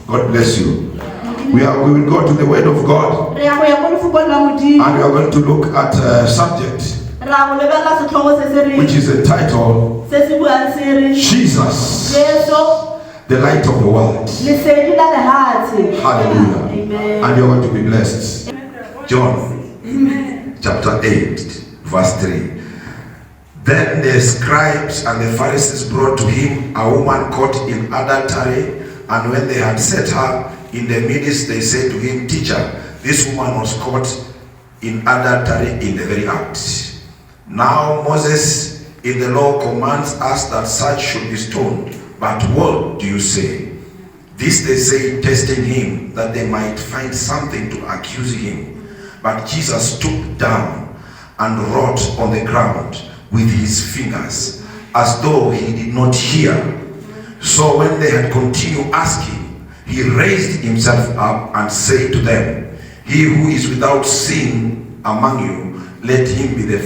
God bless you. We will go to the Word of God, and we are going to look at a subject which is entitled Jesus, the light of the world. Hallelujah. Amen. And you are going to be blessed. John chapter 8 verse 3. Then the scribes and the Pharisees brought to him a woman caught in adultery, and when they had set her in the midst, they said to him, Teacher, this woman was caught in adultery in the very act. Now Moses in the law commands us that such should be stoned. But what do you say? This they say, testing him, that they might find something to accuse him. But Jesus stooped down and wrote on the ground with his fingers, as though he did not hear. So when they had continued asking, he raised himself up and said to them, He who is without sin among you, let him be the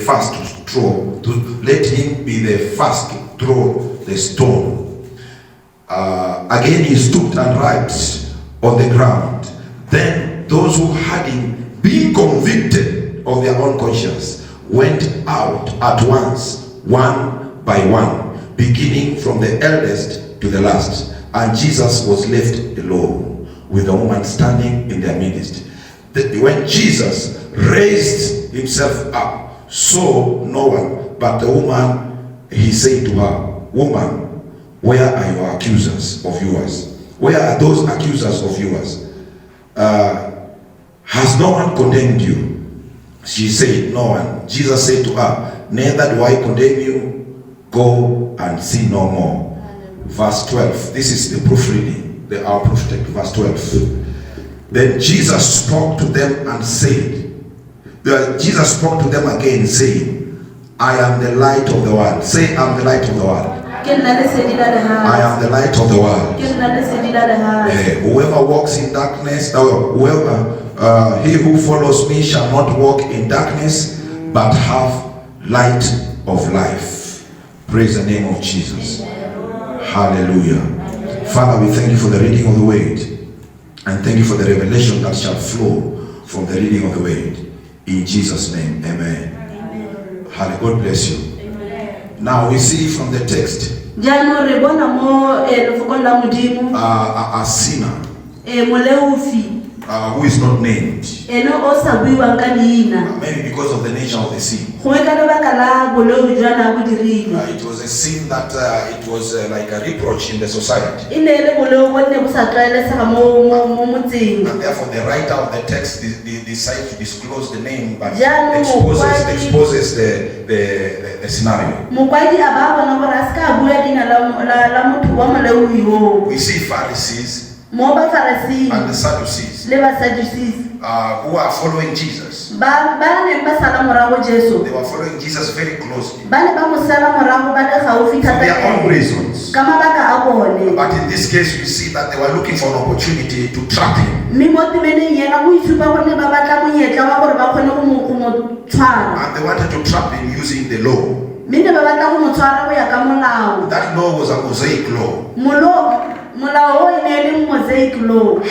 first to throw. Let him be the first to throw the stone. Again he stooped and wrote on the ground. Then those who had him, being convicted of their own conscience, went out at once, one by one, beginning from the eldest to the last. And Jesus was left alone with the woman standing in their midst. When Jesus raised himself up, saw no one but the woman, he said to her, Woman, where are your accusers of yours? Where are those accusers of yours? Has no one condemned you? She said, No one. Jesus said to her, Neither do I condemn you. Go and sin no more. Verse 12. This is the proofreading, our prophetic. Verse 12. Then Jesus spoke to them and said, Jesus spoke to them again, saying, I am the light of the world. Say, I am the light of the world. I am the light of the world. Whoever walks in darkness, he who follows me shall not walk in darkness, but have light of life. Praise the name of Jesus. Hallelujah. Father, we thank you for the reading of the word, and thank you for the revelation that shall flow from the reading of the word. In Jesus' name, amen. Hallelujah. God bless you. Amen. Now we see from the text a sinner who is not named, maybe because of the nature of the sin. It was a sin that it was like a reproach in the society. And therefore the writer of the text decides to disclose the name, but exposes the scenario. We see Pharisees and the Sadducees who are following Jesus. They were following Jesus very closely for their own reasons. But in this case, we see that they were looking for an opportunity to trap him. And they wanted to trap him using the law. That law was a Mosaic law.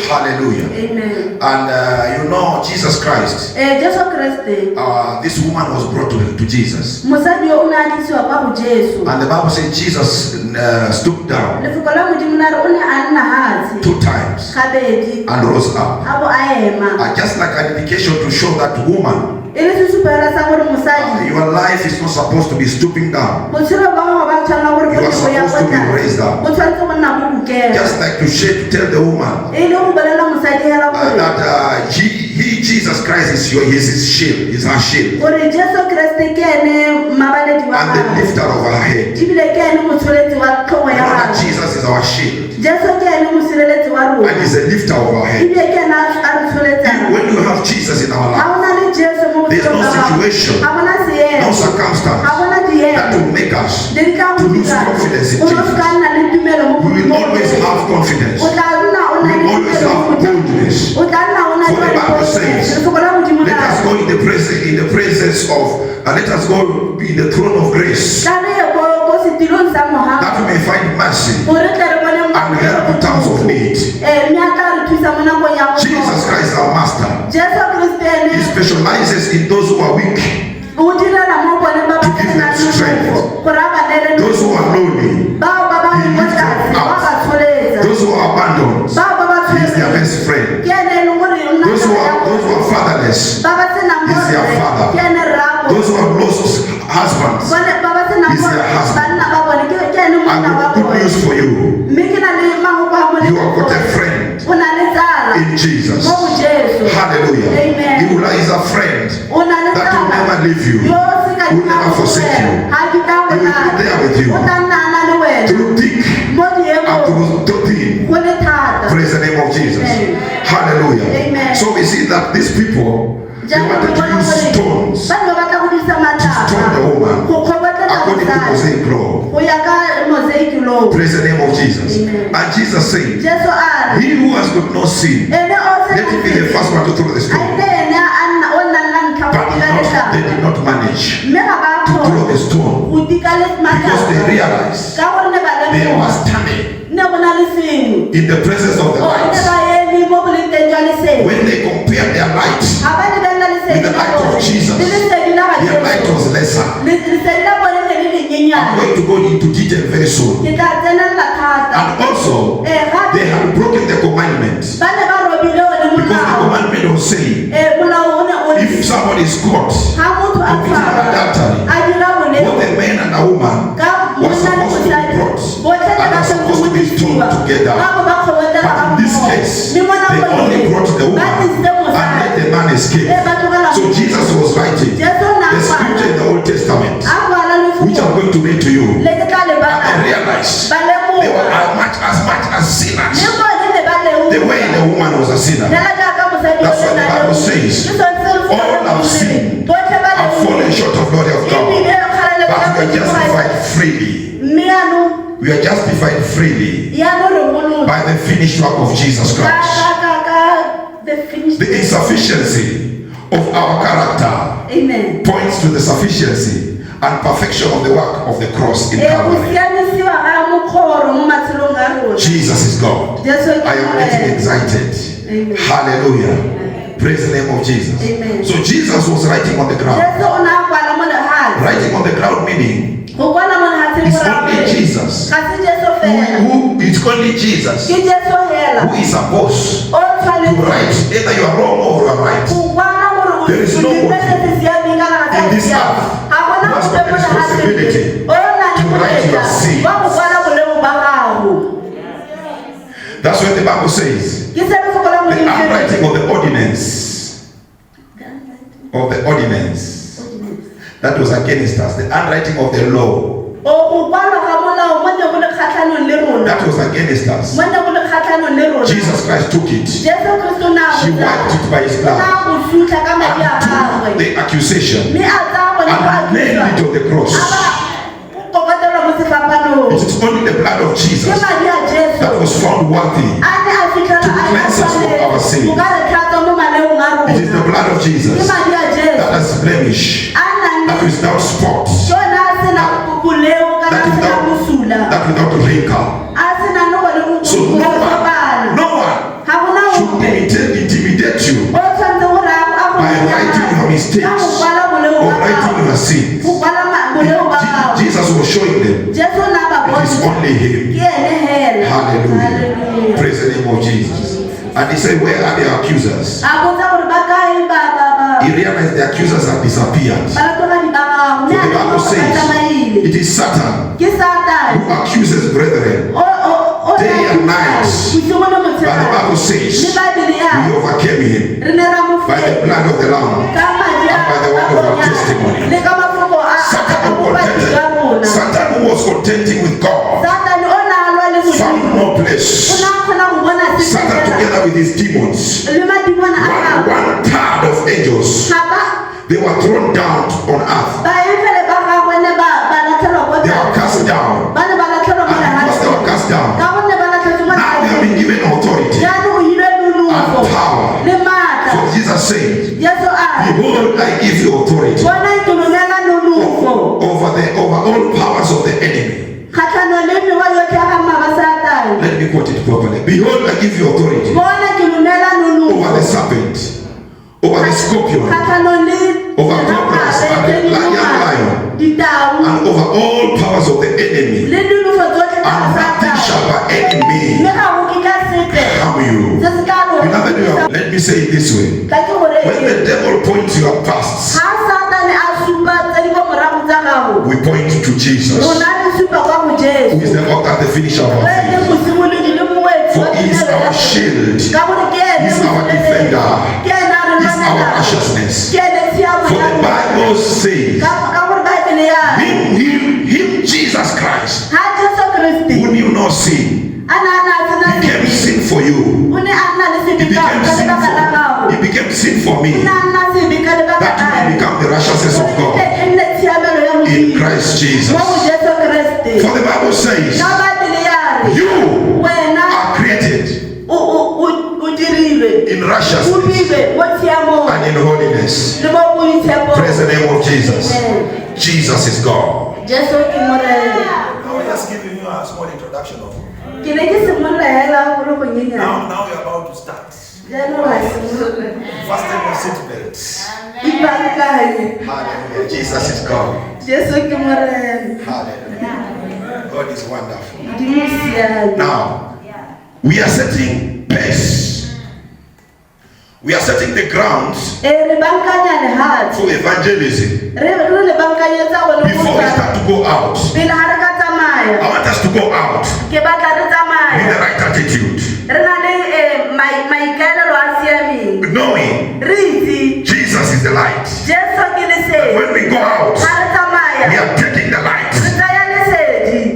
Hallelujah. Amen. And you know, Jesus Christ, this woman was brought to Jesus. And the Bible says Jesus stooped down 2 times and rose up. Just like an indication to show that woman, your life is not supposed to be stooping down. You are supposed to be raised up. Just like to tell the woman that he Jesus Christ is his shield, is her shield, and the lifter of her head. You know that Jesus is our shield and is the lifter of our head. When you have Jesus in our life, there is no situation, no circumstance that will make us to lose confidence in Jesus. We will always have confidence. We will always have boldness. For the Bible says, let us go in the presence of, let us go in the throne of grace, that we may find mercy and help in times of need. need. Jesus Christ, our Master, He specializes in those who are weak to give them strength. Those who are lonely, He lifts them up. Those who are abandoned, He is their best friend. Those who are fatherless, He is their father. Those who have lost husbands, He is their husband. I have good news for you. You have got a friend in Jesus. Hallelujah. He is a friend that will never leave you, will never forsake you. He will be there with you through thick and through thin. Praise the name of Jesus. Hallelujah. So we see that these people, they wanted to use stones to stone the woman according to Mosaic law. Praise the name of Jesus. And Jesus said, he who has got no sin, let him be the first one to throw the stone. But they did not manage to throw the stone because they realized they were standing in the presence of the light. When they compared their light with the light of Jesus, their light was lesser. I'm going to go into detail very soon. And also, they had broken the commandment. Because the commandment was saying, if somebody is caught committing adultery, both a man and a woman were supposed to be brought and are supposed to be stoned together. But in this case, they only brought the woman and let the man escape. So Jesus was writing the scripture in the Old Testament, which I'm going to read to you. And I realized they were as much as sinners the way the woman was a sinner. That's what the Bible says. All have sinned and fallen short of glory of God. But we are justified freely. We are justified freely by the finished work of Jesus Christ. The insufficiency of our character points to the sufficiency and perfection of the work of the cross in Calvary. Jesus is God. I am getting excited. Amen. Hallelujah. Praise the name of Jesus. Amen. So Jesus was writing on the ground. Writing on the ground meaning it's only Jesus. It's only Jesus who is supposed to write. Either you are wrong or you are right. There is nobody in this earth who has got the responsibility to write your sins. That's what the Bible says. The handwriting of the ordinance. That was against us. The handwriting of the law. That was against us. Jesus Christ took it. He wiped it by his blood. And took the accusation and nailed it on the cross. It is only the blood of Jesus that was found worthy to cleanse us from our sin. It is the blood of Jesus that has blemish, that is without spot, that without wrinkle. So no one should intimidate you by writing your mistakes or writing your sins. Jesus was showing them it is only him. Hallelujah. Praise the name of Jesus. And he said, where are the accusers? He realized the accusers had disappeared. So the Bible says it is Satan who accuses brethren day and night. But the Bible says we overcame him by the blood of the Lamb and by the word of our testimony. Satan who was contending with God found no place. Satan together with his demons, one third of angels, they were thrown down on earth. They were cast down. And because they were cast down, now they have been given authority and power. For Jesus said, behold, I give you authority over all powers of the enemy. Let me quote quote it properly. Behold, I give you authority over the serpent, over the scorpion, over cobras and the lion, and over all powers of the enemy, and nothing shall by any means harm you. Beloved, let me say it this way. When the devil points your past, we point to Jesus, who is the author and the finisher of our faith. For he is our shield, he is our defender, he is our righteousness. For the Bible says, him Jesus Christ, who knew no sin, became sin for you. He became sin for me, that you may become the righteousness of God in Christ Jesus. For the Bible says, you are created in righteousness and in holiness. Praise the name of Jesus. Jesus is God. I was just giving you a small introduction of him. Now you're about to start. Fasten your seatbelts. Hallelujah. Jesus is God. Hallelujah. God is wonderful. Now, we are setting pace. We are setting the grounds for evangelism. Before we start to go out, I want us to go out with the right attitude, knowing Jesus is the light. And when we go out, we are taking the light.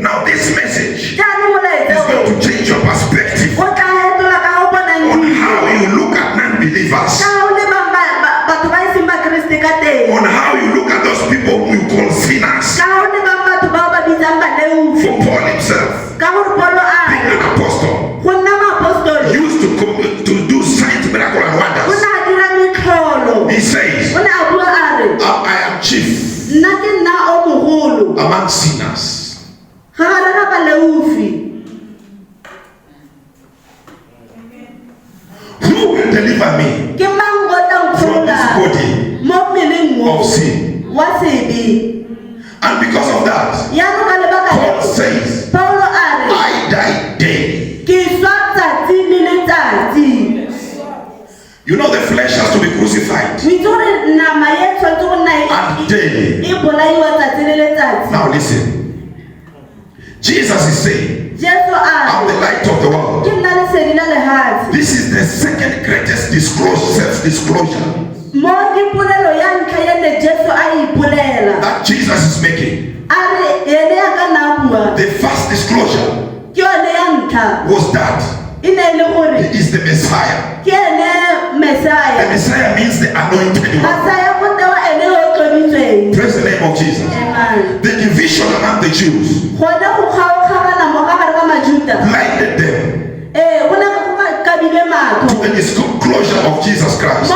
Now this message is going to change your perspective on how you look at non-believers, on how you look at those people whom you call sinners. For Paul himself, being an apostle, used to do signs, miracles, and wonders. He says, I am chief among sinners. Who will deliver me from this body of sin? And because of that, Paul says, I die daily. You know the flesh has to be crucified. And daily. Now listen. Jesus is saying, I'm the light of the world. This is the second greatest self-disclosure that Jesus is making. The first disclosure was that he is the Messiah. The Messiah means the anointed one. Praise the name of Jesus. The division among the Jews blinded them to the disclosure of Jesus Christ.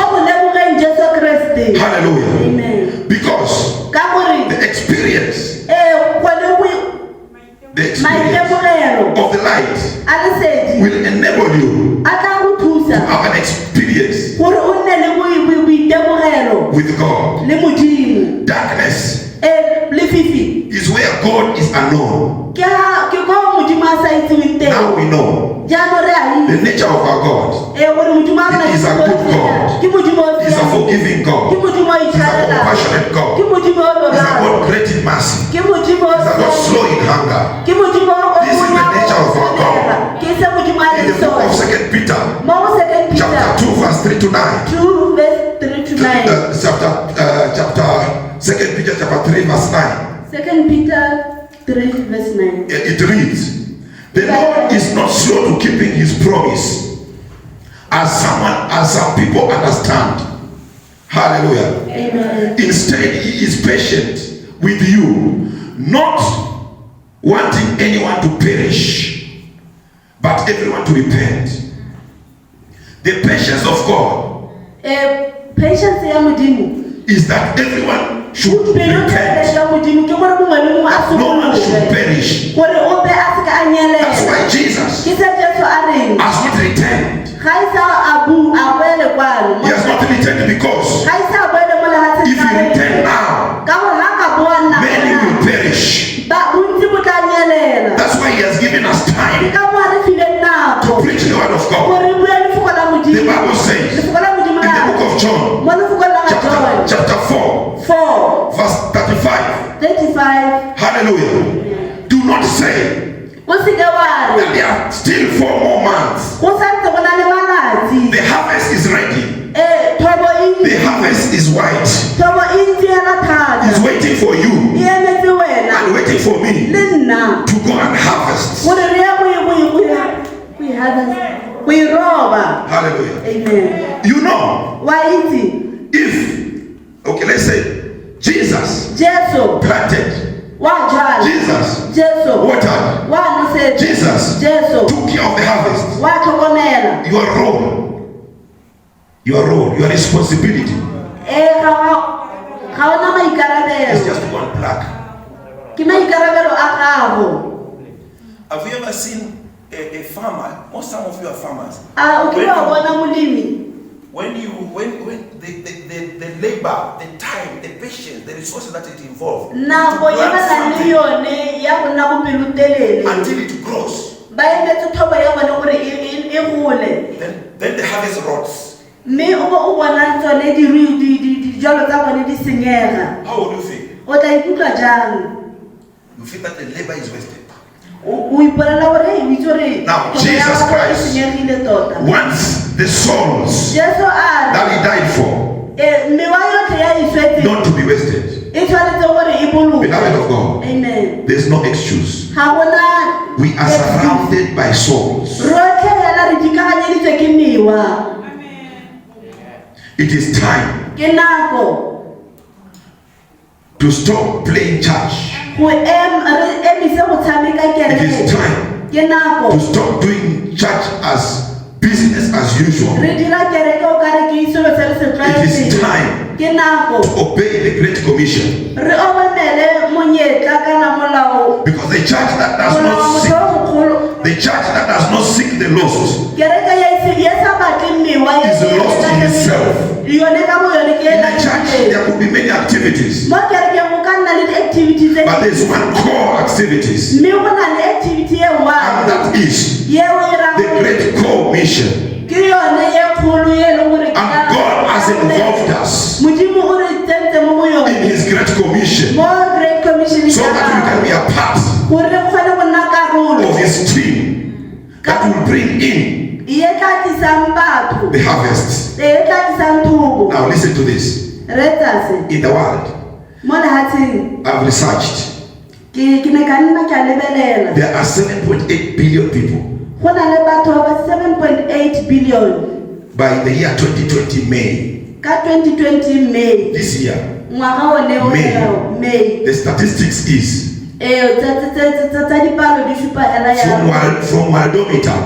Hallelujah. Amen. Because the experience of the light will enable you to have an experience with God. Darkness is where God is unknown. Now we know the nature of our God. He is a good God. He is a forgiving God. He is a compassionate God. He is a God great in mercy. He is a God slow in hunger. This is the nature of our God. In the book of 2 Peter, chapter 2, verse 3 to 9. 2 verse 3 to 9. Chapter 2 Peter chapter 3 verse 9. 2 Peter 3 verse 9. It reads, the Lord is not slow to keeping his promise, as some people understand. Hallelujah. Amen. Instead, he is patient with you, not wanting anyone to perish, but everyone to repent. The patience of God is that everyone should repent. No one should perish. That's why Jesus has not returned. He has not returned because if he return now, many will perish. That's why he has given us time to preach the word of God. The Bible says in the book of John, chapter 4, verse 35. Hallelujah. Do not say that there are still 4 more months. The harvest is ready. The harvest is white. It's waiting for you and waiting for me to go and harvest. Hallelujah. Amen. You know, if, okay, let's say Jesus planted, Jesus watered, Jesus took care of the harvest. Your responsibility is just one plug. Have you ever seen a farmer? Some of you are farmers. When the labor, the time, the patience, the resources that it involves to plant until it grows, then the harvest rots. How would you feel? You feel that the labor is wasted. Now Jesus Christ wants the souls that he died for not to be wasted. Beloved of God, Amen. There's no excuse. We are surrounded by souls. It is time to stop playing church. It is time to stop doing church as business as usual. It is time to obey the Great Commission. Because the church that does not seek the lost is lost in itself. In the church there could be many activities, but there's one core activities, and that is the Great Commission. And God has involved us in His Great Commission so that we can be a part of His team that will bring in the harvest. Now listen to this. In the world, I've researched, there are 7.8 billion people. 7.8 billion by the year 2020 May. 2020 May. This year. May. The statistics is from Worldometer.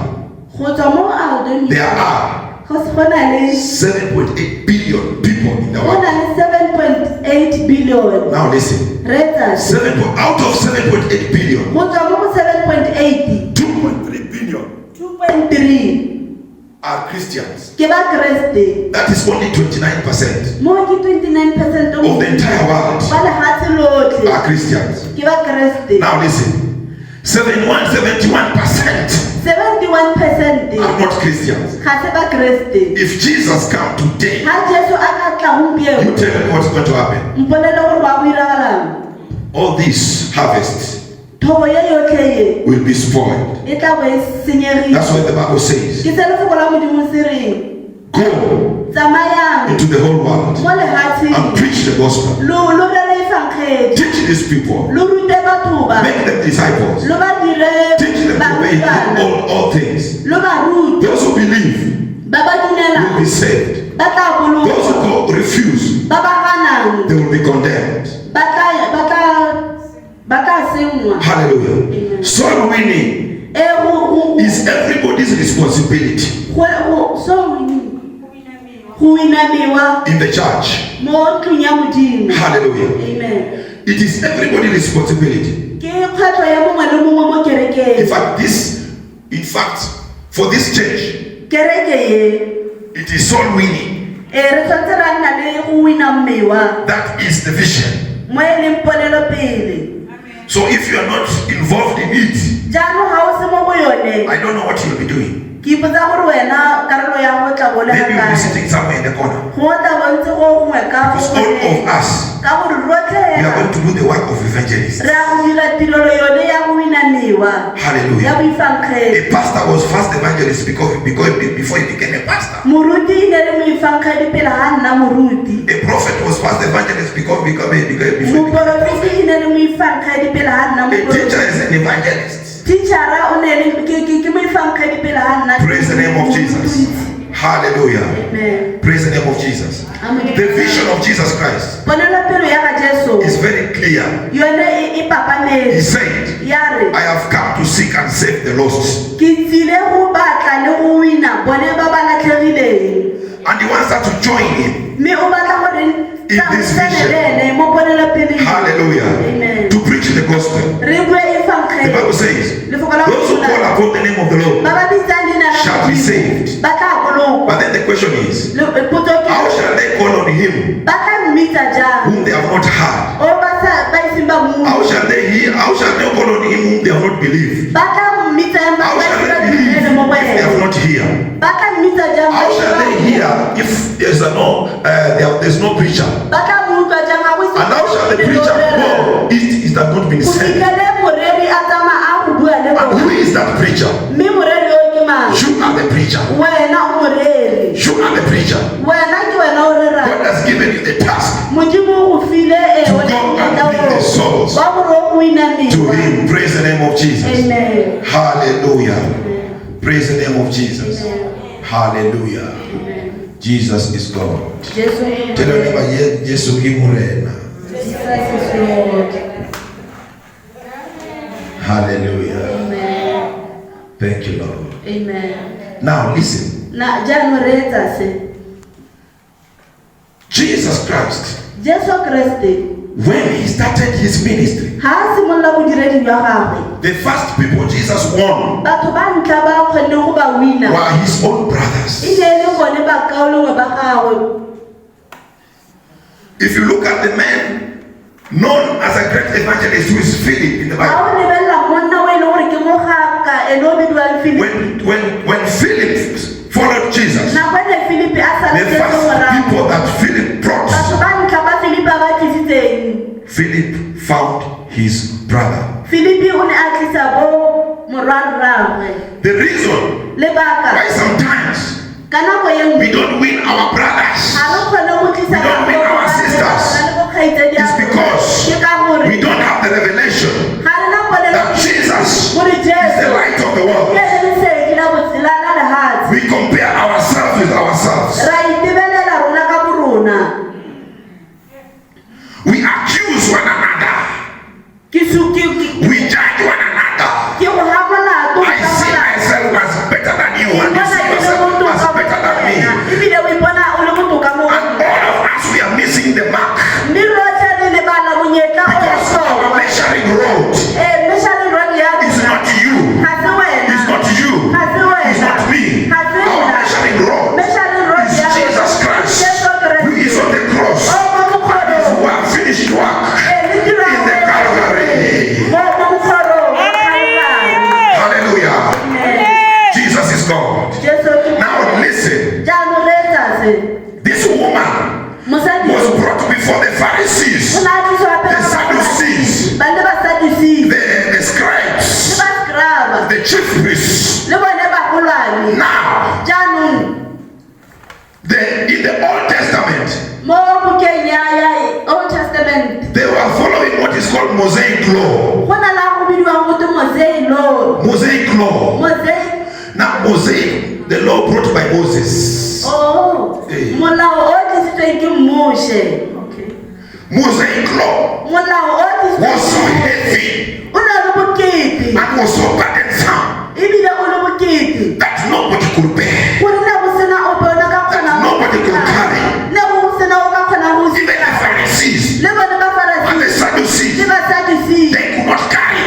There are 7.8 billion people in the world. 7.8 billion. Now listen. Out of 7.8 billion, 2.3 billion 2.3 are Christians. That is only 29%. Of the entire world are Christians. Now listen. 71% 71% are not Christians. If Jesus comes today, you tell me what's going to happen. All this harvest will be spoiled. That's what the Bible says. Go into the whole world and preach the gospel. Teach these people. Make them disciples. Teach them to obey all things. Those who believe will be saved. Those who refuse, they will be condemned. Hallelujah. Soul winning is everybody's responsibility in the church. Hallelujah. Amen. It is everybody's responsibility. ke kgwetlho ya mongwe le mongwe mo kerekeng. In fact, for this church, Kereke ye it is soul winning. re tshwanetse ra nna le go wina mmewa That is the vision. mo e leng ponelopele. So if you are not involved in it, jaanong ga o se mo go yone I don't know what you'll be doing. ke ipotsa gore wena karolo ya go tla bolega Maybe you'll be kae sitting somewhere in the corner. go tla bontse go gongwe ka Because all of us, ka gore rotlhe we are going to do the work of evangelists. re a go dira tirelo yone ya go wina mewa ya Hallelujah. boifankgedi. A pastor was first evangelist before he became a pastor. moruti e ne le moifankgedi pele ga nna moruti. A prophet was first evangelist before he became moporofeti e ne le moifankgedi pele ga nna a teacher moporofeti. is an evangelist. teachera o ne le ke moifankgedi pele ga nna. Praise the name of Jesus. Hallelujah. Amen. Praise the name of Jesus. Amen. The vision of Jesus Christ ponelopelo ya ga jesu is very clear. yone e He papametse said, ya re I have come to seek and save the lost. ke tsile go batla le go wina bone ba ba latlhegileng. And he wants us to join him. mme o batla gore In this vision. ene mo ponelopeleng. Hallelujah. Amen. To preach the gospel. re bue e The Bible says, lefoko la those who call upon the name of the Lord ba ba bitsang leina la shall be saved. ba tla bolokwa. But then the question is, potso ke how shall they call on him ba tla mmitsa jang whom they have not heard? o ba iseng ba mo How shall they hear? How shall they call on him whom they have not believed? ba tla mmitsa jang ba How shall ba they believe dumele mo if they have wena not heard? ba tla mmitsa jang How shall they hear if there's no preacher? ba tla mo utlwa jang ga go se And how shall the preacher go if it has not been go sent? fitlhele moreri a tsamaya a go bua le And who bona is that preacher? mme moreri o ke mang You are the preacher. wena o moreri You are the preacher. wena ke wena o rerang God has given you the task modimo o go file to go and bring the souls ba gore o wina to mewa. him. Praise the name of Jesus. Amen. Hallelujah. Praise the name of Jesus. Hallelujah. Jesus is God. Jesu Tell your neighbor, Yesu ki murena. Jesus is Lord. Hallelujah. Amen. Thank you, Lord. Amen. Now listen. Na jaanong re etsa se Jesus Christ, Jesu Kriste when he started his ministry, ha a simolola bodiredi jwa gagwe the first people Jesus won batho ba ntla ba kgonne go ba wina were his own brothers. e ne e le bone bakaolongwe ba gagwe. If you look at the man known as a great evangelist who is Philip in the ga Bible, o lebelela monna o e leng gore ke mogaka ene o bidiwang Philipi when Philip followed Jesus, nako ene Philipi a the saletse first morago people that Philip brought, batho ba ntlha ba Philipi a ba tlisitseng Philip found his brother. Philipi o ne a tlisa bo morwarragwe The reason lebaka why sometimes ka nako e nngwe we don't win our brothers ga re kgone go tlisa We don't win our sisters. is because ke ka gore we don't have the revelation ga re na that Jesus gore is the Jesu light of the world. ke lesedi la botsela la lehatshe We compare ourselves with ourselves. ra itebelela rona ka borona We accuse one another. ke We judge one another. go ha molato I see myself as better than you, and you see yourself as better than me. ebile o ipona o le botoka mo And all of us, we are missing the mark mme rotlhe re lebala monyetla o because our measuring rod measuring rod ya is not you. ga se wena It's not you. ga se It's wena not me. ga se Our nna measuring rod measuring rod is ya Jesus Christ, Jesu who is on the cross, o mo mokgoro who have finished work le dira in the Calvary. mo mokgoro Hallelujah. Jesus is God. Jesu Now listen. jaanong re etsa se This woman mosadi was brought before the Pharisees, o ne a tliswa the pele Sadducees, ba le basadusisi the le scribes, baskraba the chief priests. le bone bagolwane Now, jaanong in the Old Testament, mo bukeng ya Old Testament they were following what is called Mosaic law. go na la go bidiwang gote Mosaic law. Mosaic law. Mosaic Now, Mosaic, the law brought by Moses. Hey. molao o tlisitsweng ke Moshe. Mosaic law Molao o was so tlisitsweng heavy o na le bokete and was so burdensome ebile o le bokete that nobody could bear. gore ne go sena ope o ne ka kgona go Nobody could carry. ne go sena o ka kgona go Even the Pharisees le bone ba and the Farisi Sadducees, le Basadisi they could not carry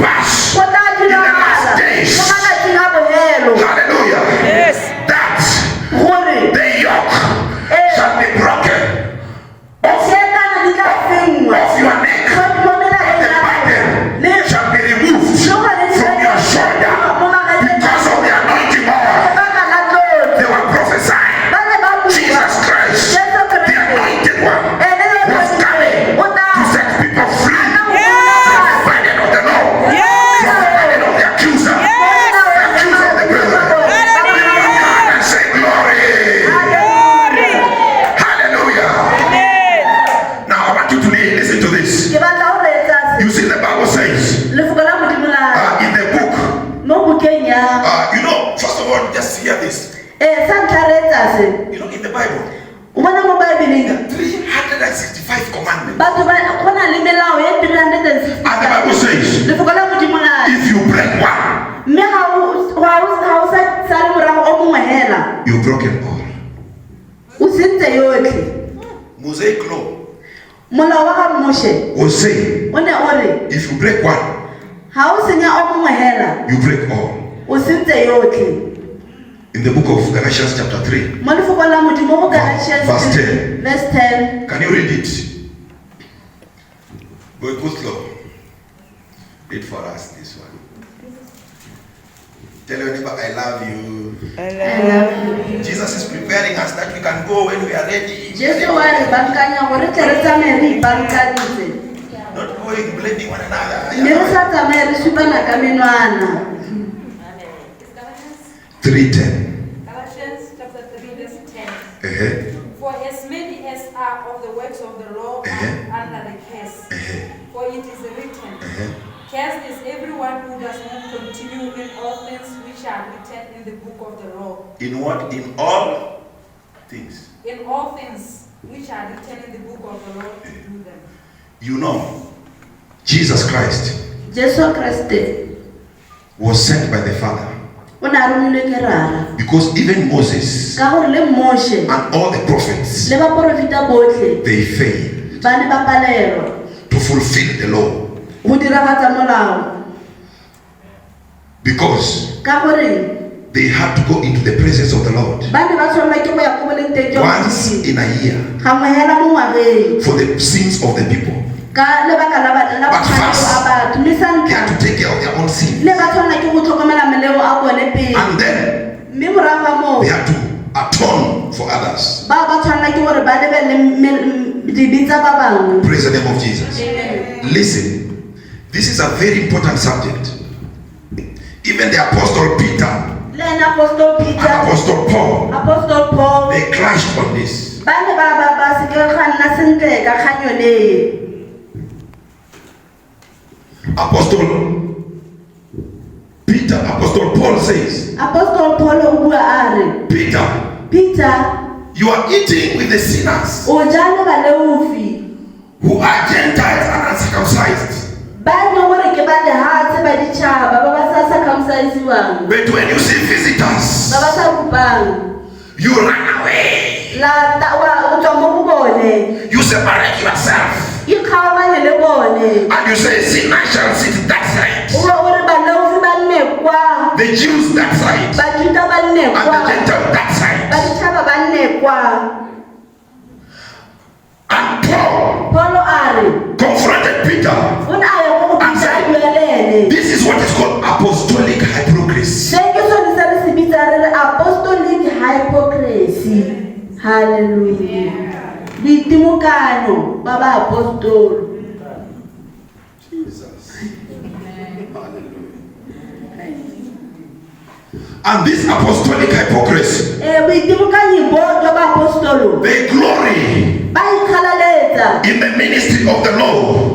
pass in the last days. Hallelujah. Yes. That the yoke shall be broken off your neck. The burden shall be removed from your shoulder because of the anointing oil. They were prophesying. Jesus Christ, the anointed one, was coming to set people free from the burden of the law, from the burden of the accuser, the accuser of the brethren. God and say glory. Hallelujah. Now I want you to listen to this. You see, the Bible says in the book, first of all, just hear this. In the Bible, there are 365 commandments. And the Bible says, if you break one, you've broken all. Mosaic law will say, if you break one, you break all. In the book of Galatians chapter 3, verse 10. Can you read it? Go slow. Read for us this one. Tell your neighbor, I love you. I love you. Jesus is preparing us that we can go when we are ready. Not going blaming one another. 3:10. Galatians chapter 3 verse 10. For as many as are of the works of the law are under the curse. For it is written, cursed is everyone who does not continue in all things which are written in the book of the law. In what? In all things. In all things which are written in the book of the law to do them. You know, Jesus Christ was sent by the Father. Because even Moses and all the prophets, they failed to fulfill the law. Because they had to go into the presence of the Lord once in a year for the sins of the people. But first, they had to take care of their own sins. And then, they had to atone for others. Praise the name of Jesus. Listen, this is a very important subject. Even the Apostle Peter and Apostle Paul, they clashed on this. Apostle Paul says, Peter, you are eating with the sinners who are Gentiles and uncircumcised. But when you see visitors, you run away. You separate yourself. And you say, sinner shall sit that side. The Jews that side. And the Gentiles that side. And Paul confronted Peter and said, this is what is called apostolic hypocrisy. Hallelujah. Jesus. And this apostolic hypocrisy, they glory in the ministry of the law,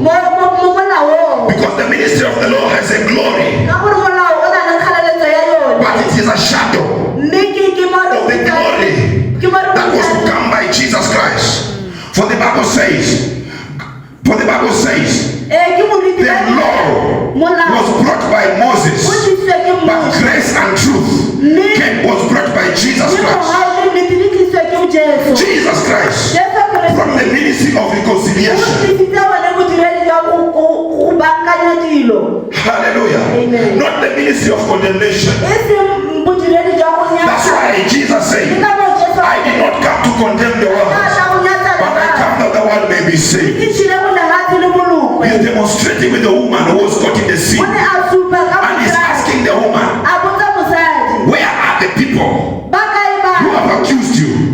because the ministry of the law has a glory, but it is a shadow of the glory that was to come by Jesus Christ. For the Bible says, the law was brought by Moses, but grace and truth was brought by Jesus Christ. Jesus Christ brought the ministry of reconciliation. Hallelujah. not the ministry of condemnation. That's why Jesus said, I did not come to condemn the world, but I come that the world may be saved. He's demonstrating with the woman who was caught in the sin, and he's asking the woman, where are the people who have accused you?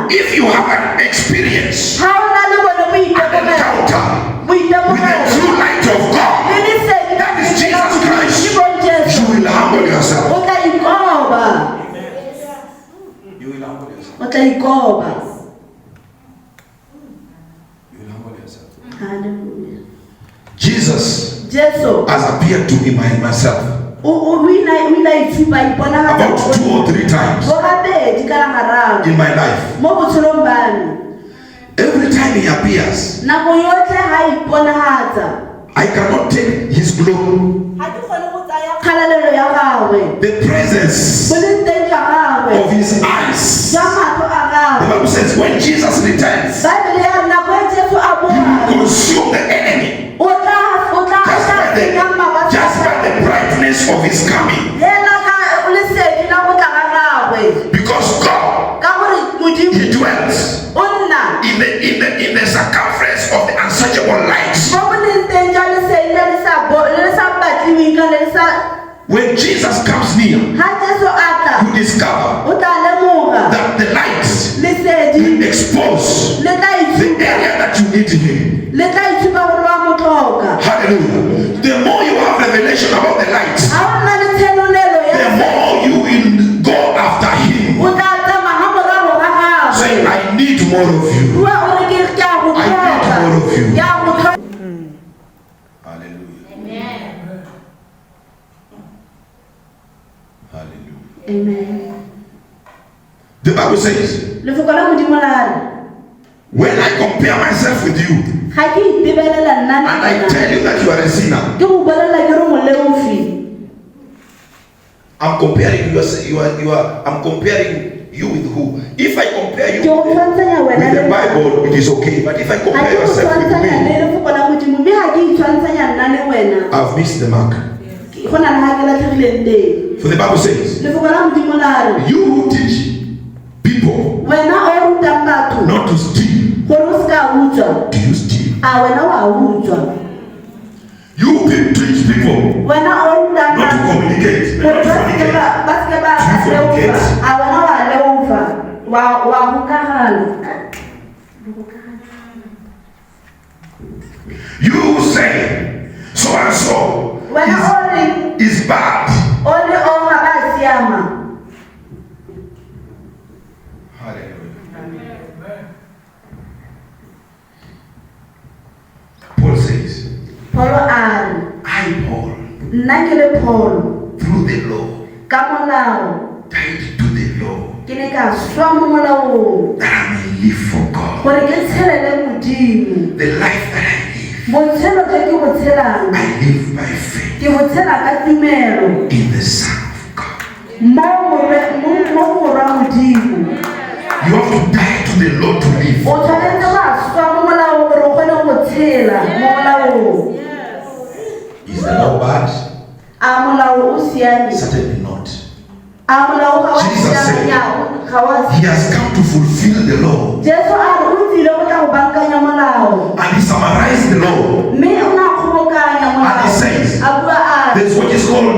If you have an experience, an encounter with the true light of God, that is Jesus Christ, you will humble yourself. You will humble yourself. You will humble yourself. Hallelujah. Jesus has appeared to me myself about 2 or 3 times in my life. Every time he appears, I cannot take his glory, the presence of his eyes. The Bible says when Jesus returns, he will consume the enemy just by the brightness of his coming. Because God, he dwells in the circumference of the unsearchable light. When Jesus comes near, you discover that the light will expose the area that you need him. Hallelujah. The more you have revelation about the light, the more you will go after him. Say, I need more of you. I need more of you. Hallelujah. Hallelujah. Amen. The Bible says, when I compare myself with you, and I tell you that you are a sinner, I'm comparing I'm comparing you with who? If I compare you with the Bible, it is okay. But if I compare yourself with me, I've missed the mark. For the Bible says, you who teach people not to steal, do you steal? You teach people not to communicate, not to fornicate. Do you fornicate? You say so and so is bad. Hallelujah. Paul says, I, Paul, through the law, died to the law, that I may live for God. The life that I live by faith in the Son of God. You have to die to the law to live. Is the law bad? Certainly not. Jesus said he has come to fulfill the law. And he summarized the law. And he says there's what is called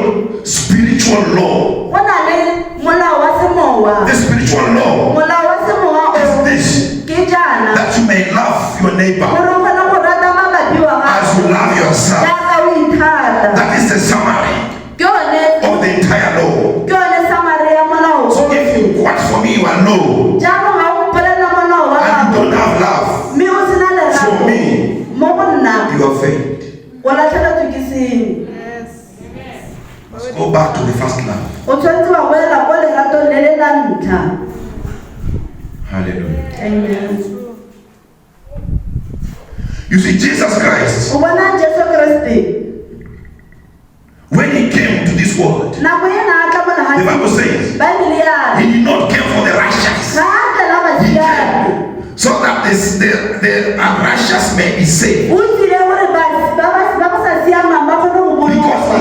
spiritual law. The spiritual law is this: that you may love your neighbor as you love yourself. That is the summary of the entire law. So if you watch for me, you are no, and you don't have love for me, you are failed. Let's go back to the first love. Hallelujah. Amen. You see, Jesus Christ, when he came to this world, the Bible says he did not come for the righteous. He came so that the unrighteous may be saved. Because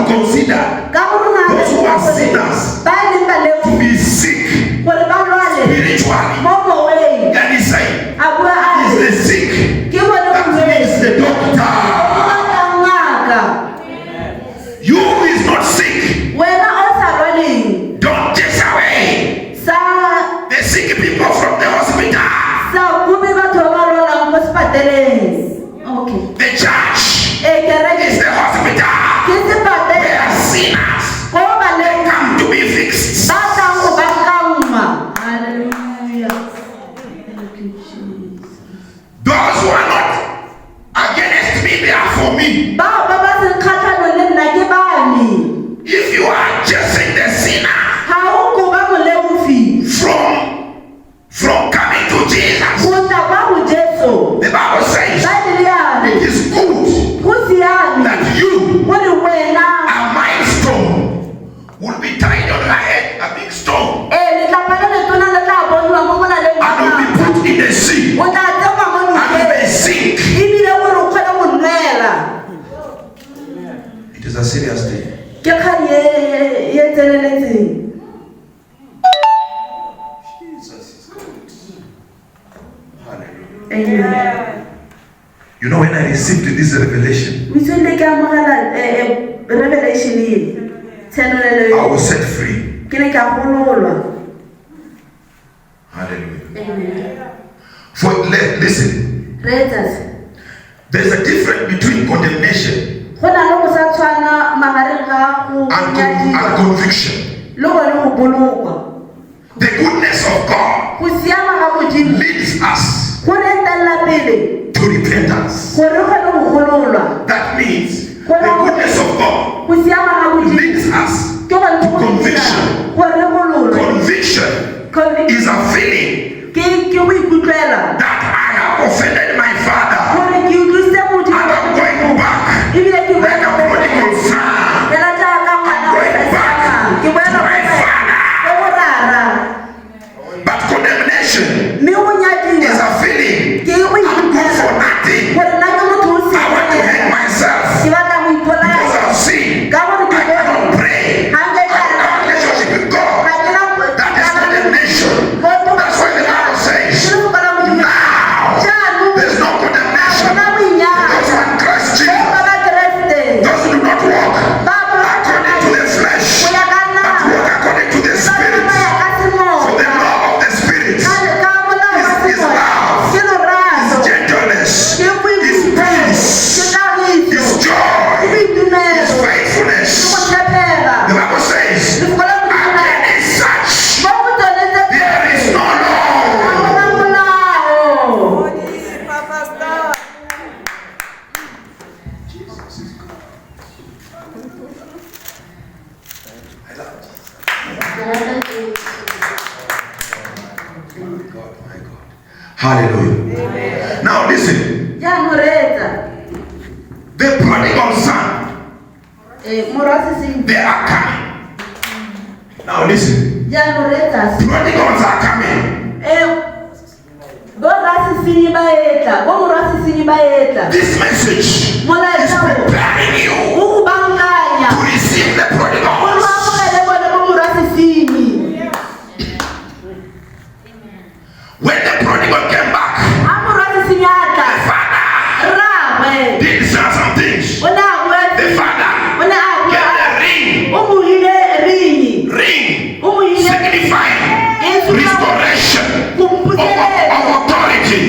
It's a serious thing. Ke kgang ye tseneletseng. Jesus is good. Hallelujah. Amen. You know, when I received this revelation, Mitswele ke amogela revelation e. I was set free. Ke ne ka gololwa. Hallelujah. Amen. For listen, Readers. there's a difference between condemnation Go na le go sa tshwana magareng ga go and nyadiwa conviction. le go le go bolokwa. The goodness of God Go siama ga Modimo leads us go re etella pele to repentance. gore re kgone go gololwa. That means the goodness of God Go siama ga Modimo leads us. ke go ntšhokisa gore re gololwe. Conviction is a feeling Ke go ikutlwela that I have offended my Father gore ke utlwisitse Modimo and I'm going back ebile ke like a prodigal son. fela jaaka ngwana o sa siamang. Ke boela My Father. go go rara. But condemnation Mme go is nyadiwa a feeling ke go I'm good for ikutlwela nothing. gore nna ke motho o I want to hang siameng. myself Ke batla go because ipolaya I've sinned. ka gore I ke cannot pray. ga nke I don't have a relationship with God. That is condemnation. That's why the Bible says, now there's no condemnation for those who are in Christ Jesus. Those who do not walk according to the flesh, but walk according to the Spirit. For the law of the Spirit is love, is gentleness, is peace, is joy, is faithfulness. The Bible says, against such there is no law. My God. Hallelujah. Now listen, the prodigal son, they are coming. Now listen, prodigals are coming. This message is preparing you to receive the prodigals. When the prodigal came back, the father did some things. The father gave the ring signifying restoration of authority.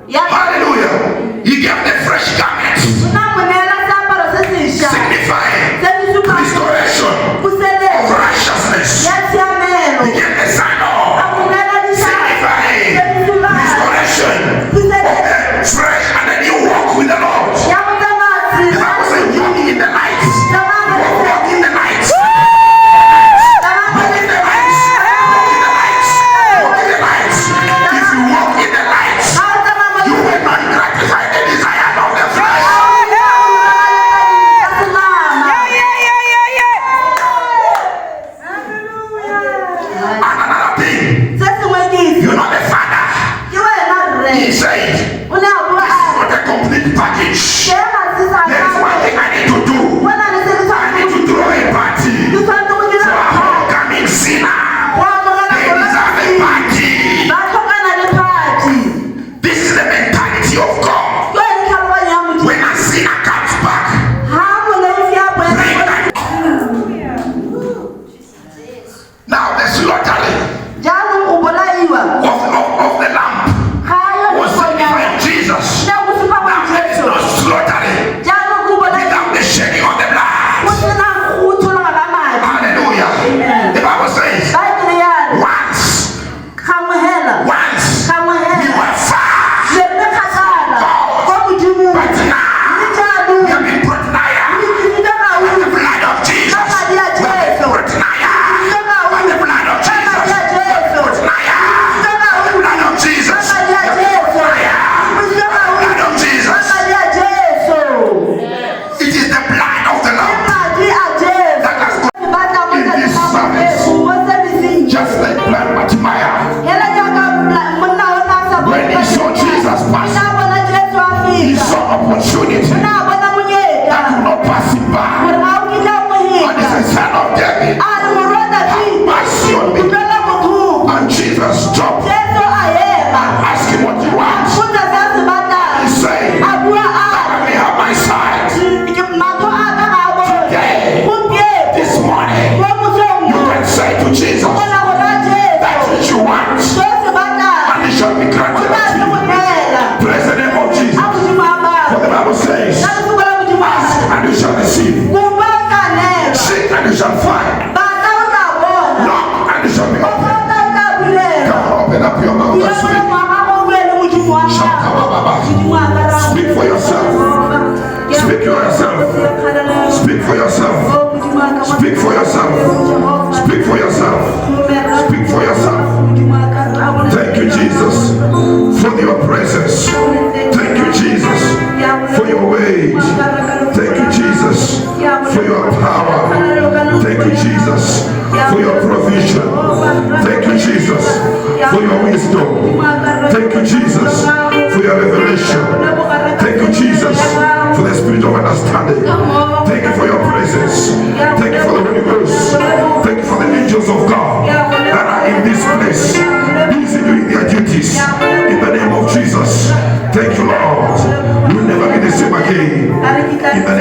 Hallelujah. He gave the fresh garments signifying restoration of righteousness. He gave the sign of signifying restoration of the fresh and the new walk with the Lord. The Bible says walk in the light. Walk in the light. Walk in the light. Walk in the light. Walk in the light. If you walk in the light, you will not gratify the desire of the flesh. Another thing, you know the Father, he said, this is not a complete package. There is one thing I need to do. I need to throw a party for a homecoming sinner. They deserve a party. This is the mentality of God. When a sinner comes back, bring that. Now the slaughtering of the lamb was signifying Jesus. Now there is no slaughtering without the shedding of the blood. Hallelujah. The Bible says, once we were far, but now opportunity that will not pass him by. And he's a son of David. Have mercy on me. And Jesus stopped and asked him what he wants. He said, let me have my sight. Today, this morning, you can say to Jesus, that which you want, and it shall be granted unto you. Praise the name of Jesus. For the Bible says, ask and you shall receive. Seek and you shall find. Knock and it shall be opened. Come on, open up your mouth and speak. Speak for yourself. Speak for yourself. Speak for yourself. Speak for yourself. Speak for yourself. Speak for yourself. Thank you, Jesus, for your presence. Thank you, Jesus, for your wage. Thank you, Jesus, for your power. Thank you, Jesus, for your provision. Thank you, Jesus, for your wisdom. Thank you, Jesus, for your revelation. Thank you, Jesus, for the spirit of understanding. Thank you for your presence. Thank you for the Holy Ghost. Thank you for the angels of God that are in this place, busy doing their duties. In the name of Jesus. Thank you, Lord. We'll never be the same again. In the